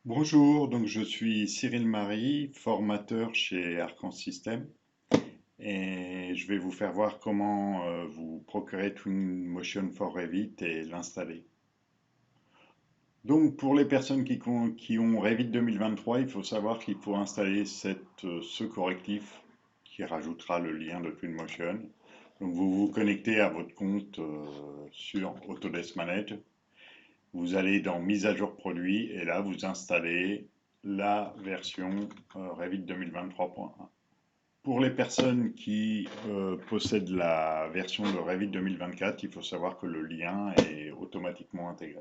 Bonjour, donc je suis Cyril Marie, formateur chez Arcan System et je vais vous faire voir comment vous procurer Twinmotion for Revit et l'installer. Donc pour les personnes qui ont Revit 2023, il faut savoir qu'il faut installer ce correctif qui rajoutera le lien de Twinmotion. Donc vous vous connectez à votre compte sur Autodesk Manage. Vous allez dans mise à jour produit et là vous installez la version Revit 2023.1. Pour les personnes qui possèdent la version de Revit 2024, il faut savoir que le lien est automatiquement intégré.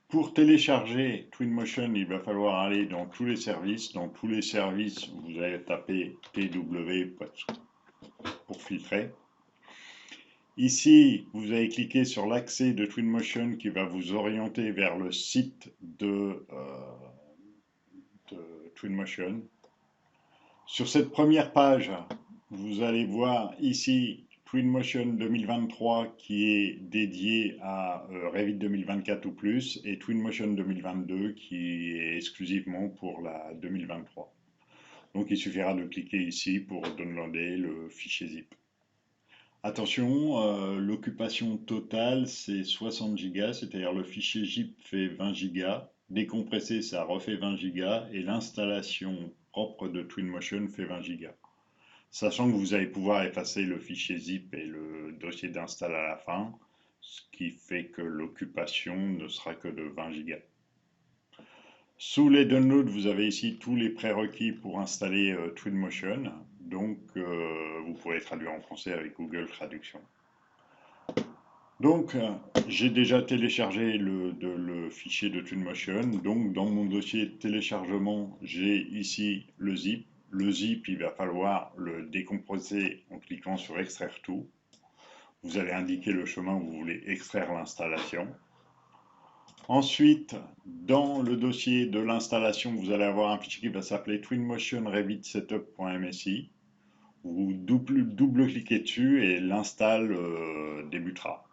Pour télécharger Twinmotion, il va falloir aller dans tous les services. Dans tous les services, vous allez taper TW pour filtrer. Ici, vous allez cliquer sur l'accès de Twinmotion qui va vous orienter vers le site de Twinmotion. Sur cette première page, vous allez voir ici Twinmotion 2023 qui est dédié à Revit 2024 ou plus et Twinmotion 2022 qui est exclusivement pour la 2023. Donc il suffira de cliquer ici pour downloader le fichier zip. Attention, l'occupation totale c'est 60 Go, c'est-à-dire le fichier zip fait 20 Go, décompressé ça refait 20 Go et l'installation propre de Twinmotion fait 20 Go. Sachant que vous allez pouvoir effacer le fichier zip et le dossier d'install à la fin, ce qui fait que l'occupation ne sera que de 20 Go. Sous les downloads, vous avez ici tous les prérequis pour installer Twinmotion. Donc, vous pourrez traduire en français avec Google Traduction. Donc, j'ai déjà téléchargé le fichier de Twinmotion. Donc, dans mon dossier de téléchargement, j'ai ici le zip. Le zip, il va falloir le décomposer en cliquant sur Extraire tout. Vous allez indiquer le chemin où vous voulez extraire l'installation. Ensuite, dans le dossier de l'installation, vous allez avoir un fichier qui va s'appeler Twinmotion Revit Setup.msi. Vous double-cliquez dessus et l'install débutera.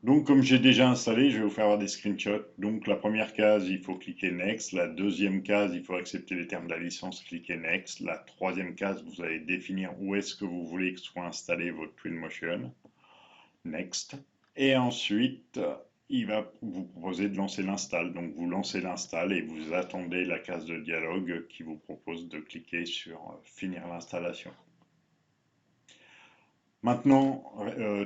Donc, comme j'ai déjà installé, je vais vous faire voir des screenshots. Donc, la première case, il faut cliquer Next. La deuxième case, il faut accepter les termes de la licence, cliquez Next. La troisième case, vous allez définir où est-ce que vous voulez que soit installé votre Twinmotion. Next. Et ensuite, il va vous proposer de lancer l'install. Donc, vous lancez l'install et vous attendez la case de dialogue qui vous propose de cliquer sur Finir l'installation. Maintenant,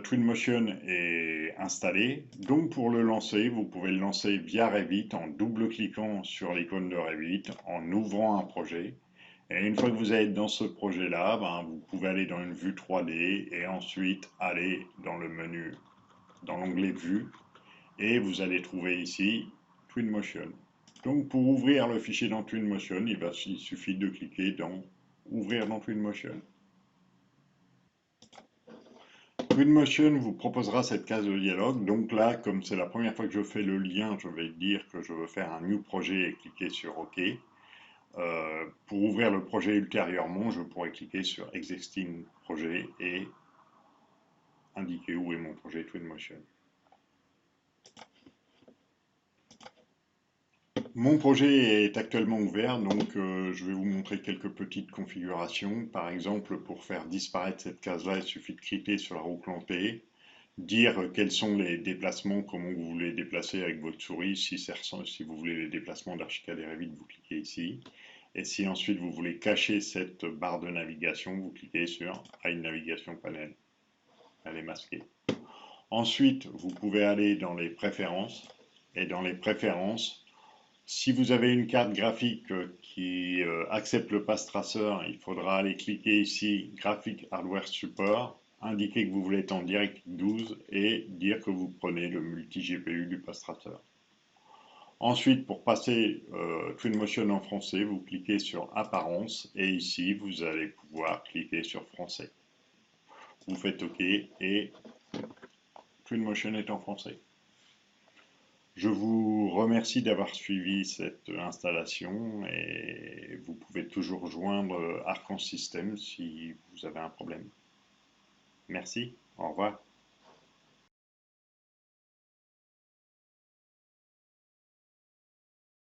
Twinmotion est installé. Donc, pour le lancer, vous pouvez le lancer via Revit en double-cliquant sur l'icône de Revit, en ouvrant un projet. Et une fois que vous êtes dans ce projet-là, vous pouvez aller dans une vue 3D et ensuite aller dans le menu, dans l'onglet Vue. Et vous allez trouver ici Twinmotion. Donc, pour ouvrir le fichier dans Twinmotion, il suffit de cliquer dans Ouvrir dans Twinmotion. Twinmotion vous proposera cette case de dialogue. Donc là, comme c'est la première fois que je fais le lien, je vais dire que je veux faire un New Projet et cliquer sur OK. Pour ouvrir le projet ultérieurement, je pourrais cliquer sur Existing Projet et indiquer où est mon projet Twinmotion. Mon projet est actuellement ouvert, donc je vais vous montrer quelques petites configurations. Par exemple, pour faire disparaître cette case-là, il suffit de cliquer sur la roue plantée, dire quels sont les déplacements, comment vous voulez les déplacer avec votre souris. Si vous voulez les déplacements d'Archicad et Revit, vous cliquez ici. Et si ensuite vous voulez cacher cette barre de navigation, vous cliquez sur Hide Navigation Panel. Elle est masquée. Ensuite, vous pouvez aller dans les préférences. Et dans les préférences, si vous avez une carte graphique qui accepte le Path Tracer, il faudra aller cliquer ici Graphic Hardware Support, indiquer que vous voulez être en DirectX 12 et dire que vous prenez le multi-GPU du Path Tracer. Ensuite, pour passer Twinmotion en français, vous cliquez sur Apparence et ici, vous allez pouvoir cliquer sur Français. Vous faites OK et Twinmotion est en français. Je vous remercie d'avoir suivi cette installation et vous pouvez toujours joindre Arcan System si vous avez un problème. Merci, au revoir.